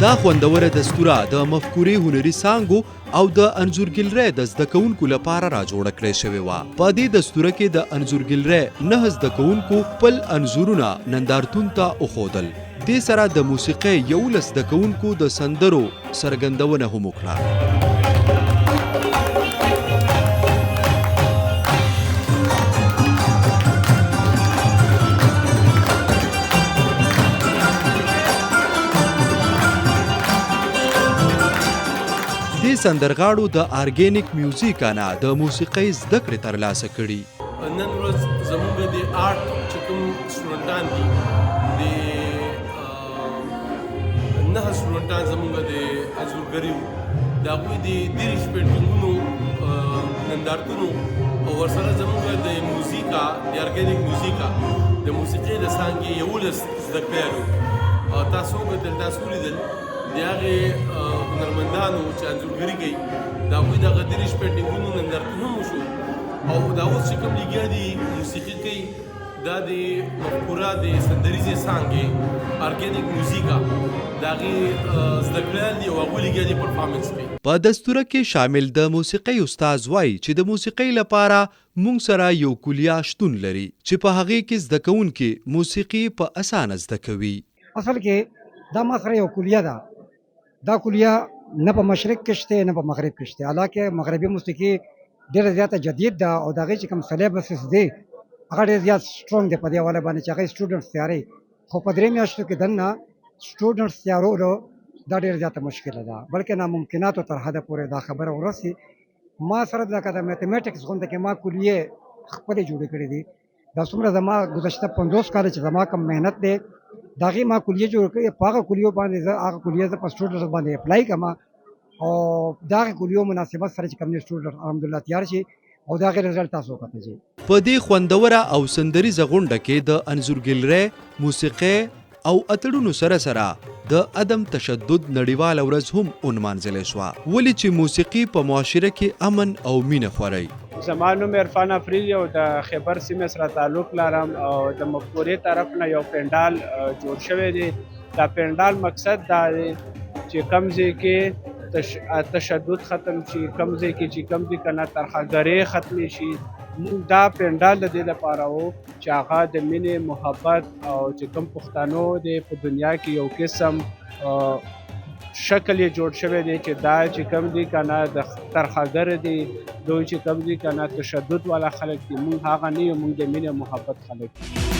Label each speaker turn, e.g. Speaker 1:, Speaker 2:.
Speaker 1: دا خوندوره دستوره د مفکورې هنري څانګو او د انځورګلرۍ د زده کوونکو لپاره راجوړه کړې شوې وه. په دې دستوره کې د انځورګلرۍ 9 زده کوونکو خپل انځورونه نندارتون ته وښودل. دې سره د موسیقۍ 11 زده کوونکو د سندرو څرګندونه هم وکړه. دې سندرغاړو د ارګینیک میوزیک نه د موسیقۍ زده کړې ترلاسه کړي.
Speaker 2: نن ورځ زموږ د آرټ چې کوم سټوډنټان دي د 9 سټوډنټان زموږ د انځورګري وو د هغوی د 30 پینټینګونو نندارتونو او ورسره زموږ د موزیکا د ارګینیک موزیکا د موسیقۍ د څانګې 11 زده کړیالو. تاسو وکتل تاسو ولیدل د هغې هنرمندانو چې انځورګري کوي د هغوی دغه 30 پینټینګونو نندارتون هم وشو او دا اوس چې کوم لګیا دي موسیقي کوي دا د مفکوره د سندریزې څانګې ارګینیک موزیکا د هغې زده کړیال دي او هغوی لګیا دي پرفارمنس کوي.
Speaker 1: په دستوره کې شامل د موسیقۍ استاد وایي چې د موسیقۍ لپاره موږ سره یو کلیه شتون لري چې په هغې کې زده کوونکي موسیقي په اسانه زده کوي.
Speaker 3: اصل کې دا ما سره یو کلیه ده. دا کلیه نه په مشرق کې شته نه په مغرب کې شته. حالانکه مغربي موسیقي ډېره زیاته جدید ده او د هغې چې کوم سلیبسز دی هغه ډېر زیات سټرونګ دی په دې حواله باندې چې هغې سټوډنټس تیاروي. خو په 3 میاشتو کې دننه سټوډنټس تیارولو دا ډېره زیاته مشکله ده بلکې ناممکناتو تر حده پورې دا خبره ورسي. ما سره لکه د میتھمیټکس غونډه کې ما کلیې خپلې جوړې کړې دي. دا څومره زما ګذشته 50 کاله چې زما کوم محنت دی د هغې ما کلیې جوړ کړې. په هغه کلیو باندې زه هغه کلیې زه په سټوډنټس باندې اپلای کوم او د هغې کلیو مناسبت سره چې کوم دی سټوډنټ الحمدلله تیار شي او د هغې رزلټ تاسو وکتل شي.
Speaker 1: په دې خوندوره او سندریزه غونډه کې د انځورګلرۍ، موسیقۍ او اتړونو سره سره د عدم تشدد نړیواله ورځ هم ونمانځلې شوه ولې چې موسیقي په معاشره کې امن او مینه خپروي.
Speaker 4: زما نوم عرفان افریدي او د خیبر سیمې سره تعلق لرم او د مفکورې طرف نه یو پنډال جوړ شوی دی. دا پنډال مقصد دا دی چې کوم ځای کې تشدد ختم شي، کوم ځای کې چې کوم دي که نه ترخهګرۍ ختمې شي. دا پنډال د دې لپاره و چې هغه د مینې محبت او چې کوم پښتنو دی په دنیا کې یو قسم شکل یې جوړ شوی دی چې دا چې کوم دي که نه د ترخهګر دي دوی چې کوم دي که نه تشدد والا خلک دي. موږ هغه نه یو، موږ د مینې محبت خلک دي.